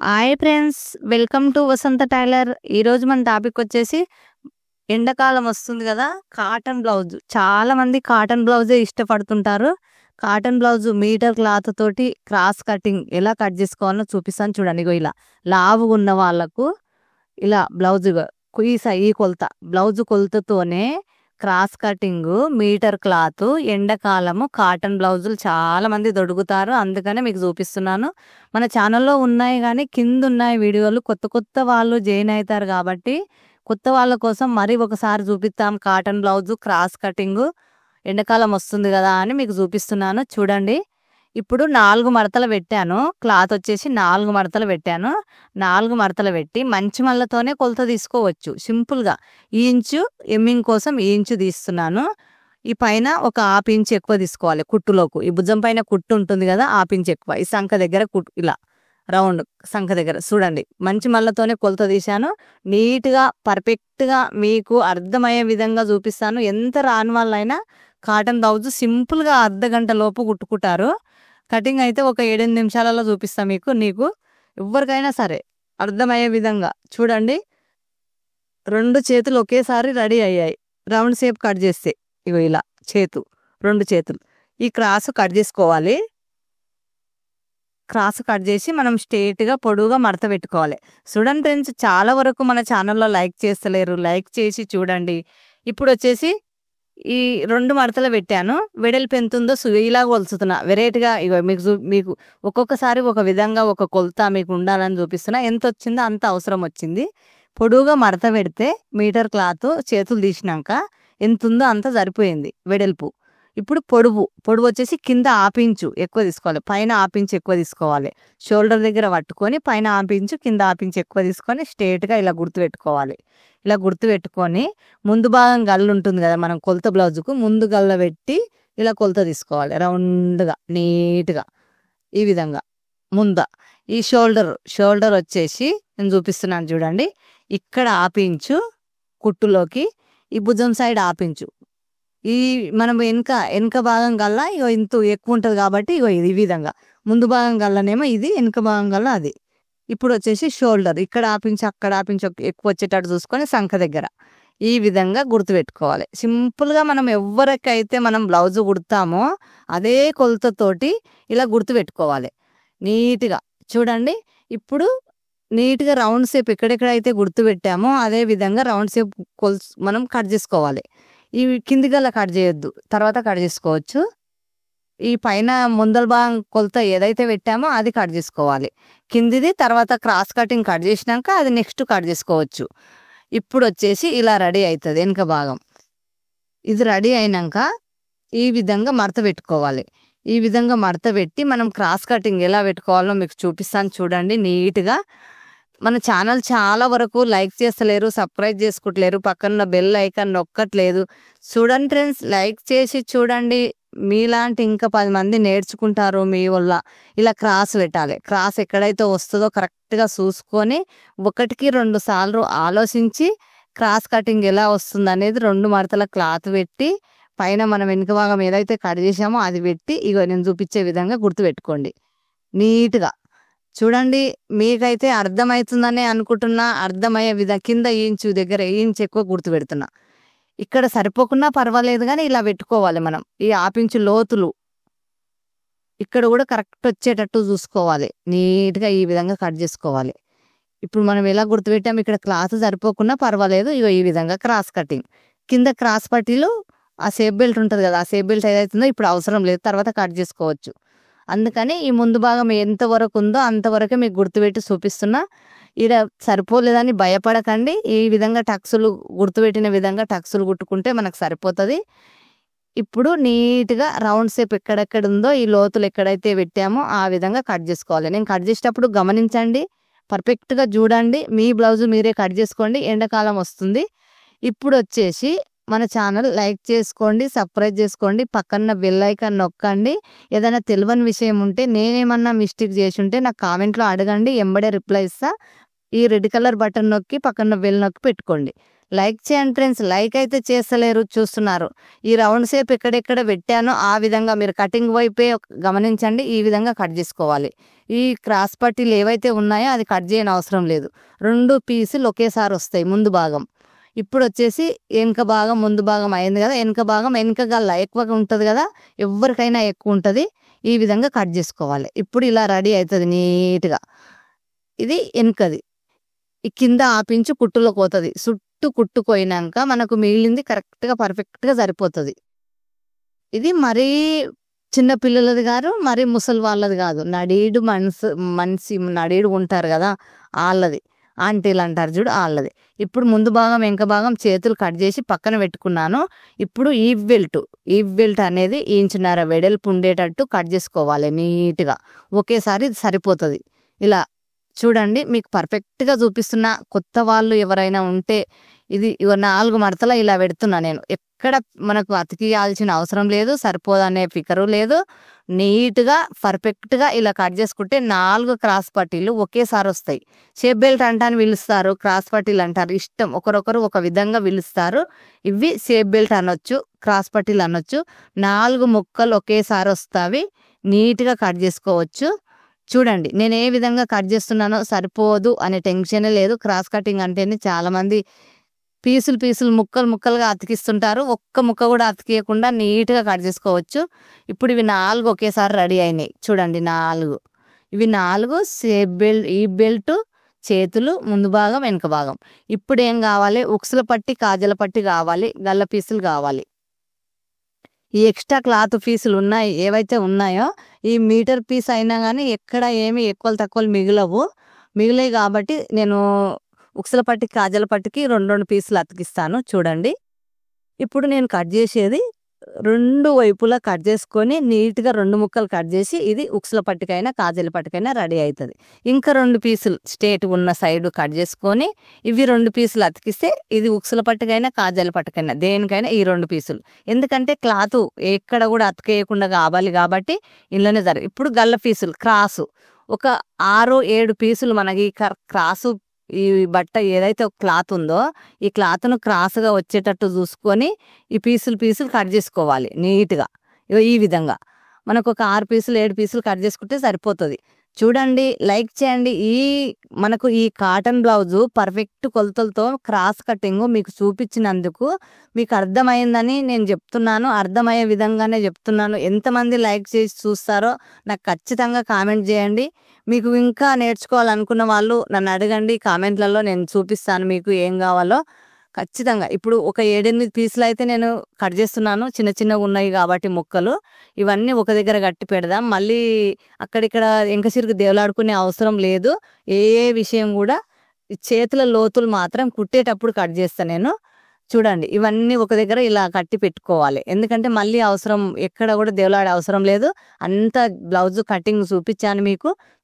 Hi friends, welcome to Vasantha tailor. ఈరోజు మన topic వచ్చేసి ఎండాకాలం వస్తుంది కదా, కాటన్ బ్లౌజ్. చాలా మంది కాటన్ బ్లౌజే ఇష్టపడుతుంటారు. కాటన్ బ్లౌజ్ మీటర్ క్లాత్ తోటి క్రాస్ కటింగ్ ఎలా కట్ చేసుకోవాలో చూపిస్తాను చూడండి. ఇగో ఇలా లావుగా ఉన్న వాళ్ళకు ఇలా బ్లౌజ్ ఈ కొలత బ్లౌజ్ కొలతతోనే క్రాస్ కటింగ్ మీటర్ క్లాత్. ఎండాకాలము కాటన్ బ్లౌజులు చాలా మంది దొడుగుతారు, అందుకనే మీకు చూపిస్తున్నాను. మన ఛానల్లో ఉన్నాయి కానీ కింద ఉన్నాయి వీడియోలు. కొత్త కొత్త వాళ్ళు జాయిన్ అవుతారు కాబట్టి కొత్త వాళ్ళ కోసం మరి ఒకసారి చూపిస్తాం. కాటన్ బ్లౌజు క్రాస్ కటింగ్ ఎండాకాలం వస్తుంది కదా అని మీకు చూపిస్తున్నాను చూడండి. ఇప్పుడు 4 మడతలు పెట్టాను. క్లాత్ వచ్చేసి 4 మడతలు పెట్టాను. 4 మడతలు పెట్టి మంచి మళ్ళతోనే కొలత తీసుకోవచ్చు సింపుల్గా. ఈ ఇంచు ఎమ్మింగ్ కోసం ఈ ఇంచు తీస్తున్నాను. ఈ పైన ఒక హాఫ్ ఇంచ్ ఎక్కువ తీసుకోవాలి కుట్టులోకు. ఈ భుజం పైన కుట్టు ఉంటుంది కదా, హాఫ్ ఇంచ్ ఎక్కువ. ఈ సంఖ దగ్గర కుట్టు ఇలా రౌండ్ సంఖ దగ్గర చూడండి. మంచి మళ్ళతోనే కొలత తీశాను. నీట్గా పర్ఫెక్ట్గా మీకు అర్థమయ్యే విధంగా చూపిస్తాను. ఎంత రాని వాళ్ళైనా కాటన్ బ్లౌజ్ సింపుల్గా అర్ధగంట లోపు కుట్టుకుంటారు. కటింగ్ అయితే ఒక 7-8 నిమిషాలలో చూపిస్తా నీకు ఎవరికైనా సరే అర్థమయ్యే విధంగా. చూడండి, 2 చేతులు ఒకేసారి రెడీ అయ్యాయి. రౌండ్ షేప్ కట్ చేస్తే ఇగో ఇలా 2 చేతులు ఈ క్రాస్ కట్ చేసుకోవాలి. క్రాస్ కట్ చేసి మనం స్ట్రేట్గా పొడువుగా మడత పెట్టుకోవాలి. చూడండి ఫ్రెండ్స్, చాలా వరకు మన ఛానల్లో లైక్ చేస్తలేరు. లైక్ చేసి చూడండి. ఇప్పుడు వచ్చేసి ఈ 2 మడతలు పెట్టాను. వెడల్పు ఎంత ఉందో ఇలా కొలుస్తున్నా. వెరైటీగా ఇగో మీకు ఒక్కొక్కసారి ఒక విధంగా ఒక కొలత మీకు ఉండాలని చూపిస్తున్నా. ఎంత వచ్చిందో అంత అవసరం వచ్చింది. పొడువుగా మడత పెడితే మీటర్ క్లాత్ చేతులు తీసినాక ఎంత ఉందో అంత సరిపోయింది వెడల్పు. ఇప్పుడు పొడువు వచ్చేసి కింద హాఫ్ ఇంచు ఎక్కువ తీసుకోవాలి, పైన హాఫ్ ఇంచు ఎక్కువ తీసుకోవాలి. షోల్డర్ దగ్గర పట్టుకొని పైన హాఫ్ ఇంచు కింద హాఫ్ ఇంచు ఎక్కువ తీసుకొని స్ట్రేట్గా ఇలా గుర్తు పెట్టుకోవాలి. ఇలా గుర్తు పెట్టుకొని ముందు భాగం గల్లు ఉంటుంది కదా మనం కొలత బ్లౌజుకు, ముందు గల్ల పెట్టి ఇలా కొలత తీసుకోవాలి రౌండ్గా నీట్గా ఈ విధంగా. ఈ షోల్డర్ వచ్చేసి నేను చూపిస్తున్నాను చూడండి. ఇక్కడ హాఫ్ ఇంచు కుట్టులోకి, ఈ భుజం సైడ్ హాఫ్ ఇంచు. ఈ మనం వెనుక భాగం గల్లా ఇగో ఇంత ఎక్కువ ఉంటుంది కాబట్టి ఇగో ఇది ఈ విధంగా. ముందు భాగం గల్లనేమో ఇది, వెనుక భాగం గల్ల అది. ఇప్పుడు వచ్చేసి షోల్డర్ ఇక్కడ హాఫ్ ఇంచు అక్కడ హాఫ్ ఇంచు ఎక్కువ వచ్చేటట్టు చూసుకొని సంఖ దగ్గర ఈ విధంగా గుర్తుపెట్టుకోవాలి. సింపుల్గా మనం ఎవరికైతే మనం బ్లౌజ్ కుడతామో అదే కొలతతోటి ఇలా గుర్తుపెట్టుకోవాలి నీట్గా. చూడండి, ఇప్పుడు నీట్గా రౌండ్ షేప్ ఎక్కడెక్కడైతే గుర్తుపెట్టామో అదే విధంగా రౌండ్ షేప్ మనం కట్ చేసుకోవాలి. ఈ కింది గల్ల కట్ చేయొద్దు, తర్వాత కట్ చేసుకోవచ్చు. ఈ పైన ముందల భాగం కొలత ఏదైతే పెట్టామో అది కట్ చేసుకోవాలి. కిందిది తర్వాత క్రాస్ కటింగ్ కట్ చేసినాక అది నెక్స్ట్ కట్ చేసుకోవచ్చు. ఇప్పుడు వచ్చేసి ఇలా రెడీ అవుతుంది వెనుక భాగం. ఇది రెడీ అయినాక ఈ విధంగా మడత పెట్టుకోవాలి. ఈ విధంగా మడత పెట్టి మనం క్రాస్ కటింగ్ ఎలా పెట్టుకోవాలో మీకు చూపిస్తాను చూడండి నీట్గా. మన ఛానల్ చాలా వరకు లైక్ చేస్తలేరు, సబ్స్క్రైబ్ చేసుకోవట్లేరు, పక్కన బెల్ ఐకాన్ నొక్కట్లేదు. చూడండి ఫ్రెండ్స్, లైక్ చేసి చూడండి. మీలాంటి ఇంకా 10 మంది నేర్చుకుంటారు మీ వల్ల. ఇలా క్రాస్ పెట్టాలి. క్రాస్ ఎక్కడైతే వస్తుందో కరెక్ట్గా చూసుకొని 1కి 2 సార్లు ఆలోచించి క్రాస్ కటింగ్ ఎలా వస్తుంది అనేది 2 మడతల క్లాత్ పెట్టి పైన మనం వెనుక భాగం ఏదైతే కట్ చేసామో అది పెట్టి ఇగో నేను చూపించే విధంగా గుర్తుపెట్టుకోండి నీట్గా. చూడండి, మీకైతే అర్థమవుతుందనే అనుకుంటున్నా. అర్థమయ్యే కింద ఇంచు దగ్గర ఇంచు ఎక్కువ గుర్తుపెడుతున్నా. ఇక్కడ సరిపోకున్నా పర్వాలేదు కానీ ఇలా పెట్టుకోవాలి మనం. ఈ హాఫ్ ఇంచు లోతులు ఇక్కడ కూడా కరెక్ట్ వచ్చేటట్టు చూసుకోవాలి. నీట్గా ఈ విధంగా కట్ చేసుకోవాలి. ఇప్పుడు మనం ఎలా గుర్తుపెట్టాము, ఇక్కడ క్లాత్ సరిపోకున్నా పర్వాలేదు. ఇగో ఈ విధంగా క్రాస్ కటింగ్. కింద క్రాస్ పట్టీలు ఆ సేఫ్ బెల్ట్ ఉంటుంది కదా, ఆ సేఫ్ బెల్ట్ ఏదైతుందో ఇప్పుడు అవసరం లేదు, తర్వాత కట్ చేసుకోవచ్చు. అందుకని ఈ ముందు భాగం ఎంతవరకు ఉందో అంతవరకే మీకు గుర్తుపెట్టి చూపిస్తున్నా. ఇక్కడ సరిపోలేదని భయపడకండి. ఈ విధంగా టక్సులు గుర్తుపెట్టిన విధంగా టక్సులు కుట్టుకుంటే మనకు సరిపోతుంది. ఇప్పుడు నీట్గా రౌండ్ షేప్ ఎక్కడెక్కడ ఉందో ఈ లోతులు ఎక్కడైతే పెట్టామో ఆ విధంగా కట్ చేసుకోవాలి. నేను కట్ చేసేటప్పుడు గమనించండి, పర్ఫెక్ట్గా చూడండి. మీ బ్లౌజ్ మీరే కట్ చేసుకోండి, ఎండాకాలం వస్తుంది. ఇప్పుడు వచ్చేసి మన ఛానల్ లైక్ చేసుకోండి, సబ్స్క్రైబ్ చేసుకోండి, పక్కన బెల్ ఐకాన్ నొక్కండి. ఏదైనా తెలియని విషయం ఉంటే, నేనేమన్నా మిస్టేక్ చేసి ఉంటే నాకు కామెంట్లో అడగండి, ఎంబడే రిప్లై ఇస్తా. ఈ రెడ్ కలర్ బటన్ నొక్కి పక్కన బెల్ నొక్కి పెట్టుకోండి. లైక్ చేయండి ఫ్రెండ్స్. లైక్ అయితే చేస్తలేరు, చూస్తున్నారు. ఈ రౌండ్ షేప్ ఎక్కడెక్కడ పెట్టానో ఆ విధంగా మీరు కటింగ్ వైపే గమనించండి. ఈ విధంగా కట్ చేసుకోవాలి. ఈ క్రాస్ పట్టీలు ఏవైతే ఉన్నాయో అది కట్ చేయని అవసరం లేదు. 2 పీసులు ఒకేసారి వస్తాయి ముందు భాగం. ఇప్పుడు వచ్చేసి వెనక భాగం ముందు భాగం అయింది కదా, వెనక భాగం వెనక గల్ల ఎక్కువగా ఉంటుంది కదా, ఎవరికైనా ఎక్కువ ఉంటుంది. ఈ విధంగా కట్ చేసుకోవాలి. ఇప్పుడు ఇలా రెడీ అవుతుంది నీట్గా. ఇది వెనకది. ఈ కింద ఆపించి కుట్టులోకి పోతుంది. చుట్టూ కుట్టుకోయినాక మనకు మిగిలింది కరెక్ట్గా పర్ఫెక్ట్గా సరిపోతుంది. ఇది మరీ చిన్న పిల్లలది కాదు, మరీ ముసలి వాళ్ళది కాదు. మనిషి నడీడు ఉంటారు కదా, వాళ్ళది ఆంటీలు అంటారు చూడు, వాళ్ళది. ఇప్పుడు ముందు భాగం వెనక భాగం చేతులు కట్ చేసి పక్కన పెట్టుకున్నాను. ఇప్పుడు ఈ బెల్ట్ అనేది 1.5 ఇంచు వెడల్పు ఉండేటట్టు కట్ చేసుకోవాలి నీట్గా. ఒకేసారి సరిపోతుంది. ఇలా చూడండి, మీకు పర్ఫెక్ట్గా చూపిస్తున్నా. కొత్త వాళ్ళు ఎవరైనా ఉంటే ఇది 4 మడతల ఇలా పెడుతున్నా నేను. ఎక్కడ మనకు అతికియాల్సిన అవసరం లేదు, సరిపోదనే ఫికరు లేదు. నీట్గా పర్ఫెక్ట్గా ఇలా కట్ చేసుకుంటే 4 క్రాస్ పట్టీలు ఒకేసారి వస్తాయి. షేప్ బెల్ట్ అంటాను పిలుస్తారు, క్రాస్ పట్టీలు అంటారు, ఇష్టం. ఒకరొకరు ఒక విధంగా పిలుస్తారు. ఇవి షేప్ బెల్ట్ అనొచ్చు, క్రాస్ పట్టీలు అనొచ్చు. 4 ముక్కలు ఒకేసారి వస్తావి. నీట్గా కట్ చేసుకోవచ్చు. చూడండి నేను ఏ విధంగా కట్ చేస్తున్నానో. సరిపోదు అనే టెన్షనే లేదు. క్రాస్ కటింగ్ అంటేనే చాలామంది పీసులు ముక్కలుగా అతికిస్తుంటారు. ఒక్క ముక్క కూడా అతికియకుండా నీట్గా కట్ చేసుకోవచ్చు. ఇప్పుడు ఇవి 4 ఒకేసారి రెడీ అయినాయి. చూడండి 4 ఇవి 4 షేప్ బెల్ట్, ఈ బెల్ట్, చేతులు ముందు భాగం వెనక భాగం. ఇప్పుడు ఏం కావాలి, ఉక్సుల పట్టి కాజల పట్టి కావాలి, గల్ల పీసులు కావాలి. ఈ ఎక్స్ట్రా క్లాత్ పీసులు ఉన్నాయి ఏవైతే ఉన్నాయో, ఈ మీటర్ పీస్ అయినా కానీ ఎక్కడ ఏమి ఎక్కువలు తక్కువలు మిగిలాయి కాబట్టి నేను ఉక్సుల పట్టి కాజల పట్టికి 2 పీసులు అతికిస్తాను. చూడండి ఇప్పుడు నేను కట్ చేసేది 2 వైపులా కట్ చేసుకొని నీట్గా 2 ముక్కలు కట్ చేసి ఇది ఉక్సుల పట్టికైనా కాజల పట్టికైనా రెడీ అవుతుంది. ఇంకా 2 పీసులు స్ట్రేట్ ఉన్న సైడ్ కట్ చేసుకొని ఇవి 2 పీసులు అతికిస్తే ఇది ఉక్సుల పట్టికైనా కాజల పట్టికైనా దేనికైనా ఈ 2 పీసులు. ఎందుకంటే క్లాత్ ఎక్కడ కూడా అతికేయకుండా కావాలి కాబట్టి ఇంట్లోనే జరగదు. ఇప్పుడు గల్ల పీసులు క్రాసు ఒక 6-7 పీసులు మనకి క్రాసు. ఈ బట్ట ఏదైతే క్లాత్ ఉందో ఈ క్లాత్ను క్రాస్గా వచ్చేటట్టు చూసుకొని ఈ పీసులు కట్ చేసుకోవాలి నీట్గా. ఈ విధంగా మనకు ఒక 6 పీసులు 7 పీసులు కట్ చేసుకుంటే సరిపోతుంది. చూడండి, లైక్ చేయండి. మనకు ఈ కాటన్ బ్లౌజు పర్ఫెక్ట్ కొలతలతో క్రాస్ కటింగ్ మీకు చూపించినందుకు మీకు అర్థమైందని నేను చెప్తున్నాను. అర్థమయ్యే విధంగానే చెప్తున్నాను. ఎంతమంది లైక్ చేసి చూస్తారో నాకు ఖచ్చితంగా కామెంట్ చేయండి. మీకు ఇంకా నేర్చుకోవాలనుకున్న వాళ్ళు నన్ను అడగండి కామెంట్లలో, నేను చూపిస్తాను మీకు ఏం కావాలో ఖచ్చితంగా. ఇప్పుడు ఒక 7-8 పీసులు అయితే నేను కట్ చేస్తున్నాను. చిన్నగా ఉన్నాయి కాబట్టి ముక్కలు ఇవన్నీ ఒక దగ్గర గట్టి పెడదాం. మళ్ళీ అక్కడిక్కడ ఎంకసిరికి దేవులాడుకునే అవసరం లేదు. ఏ విషయం కూడా చేతుల లోతులు మాత్రం కుట్టేటప్పుడు కట్ చేస్తాను నేను. చూడండి ఇవన్నీ ఒక దగ్గర ఇలా కట్టి పెట్టుకోవాలి. ఎందుకంటే మళ్ళీ ఎక్కడ కూడా దేవులాడే అవసరం లేదు. అంత బ్లౌజ్ కటింగ్ చూపించాను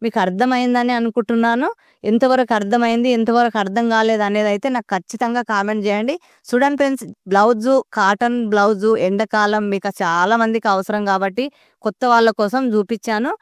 మీకు అర్థమైందని అనుకుంటున్నాను. ఎంతవరకు అర్థమైంది, ఎంతవరకు అర్థం కాలేదు అనేది అయితే నాకు ఖచ్చితంగా కామెంట్ చేయండి. చూడండి ఫ్రెండ్స్, బ్లౌజు కాటన్ బ్లౌజు ఎండాకాలం మీకు చాలా మందికి అవసరం కాబట్టి కొత్త వాళ్ళ కోసం చూపించాను.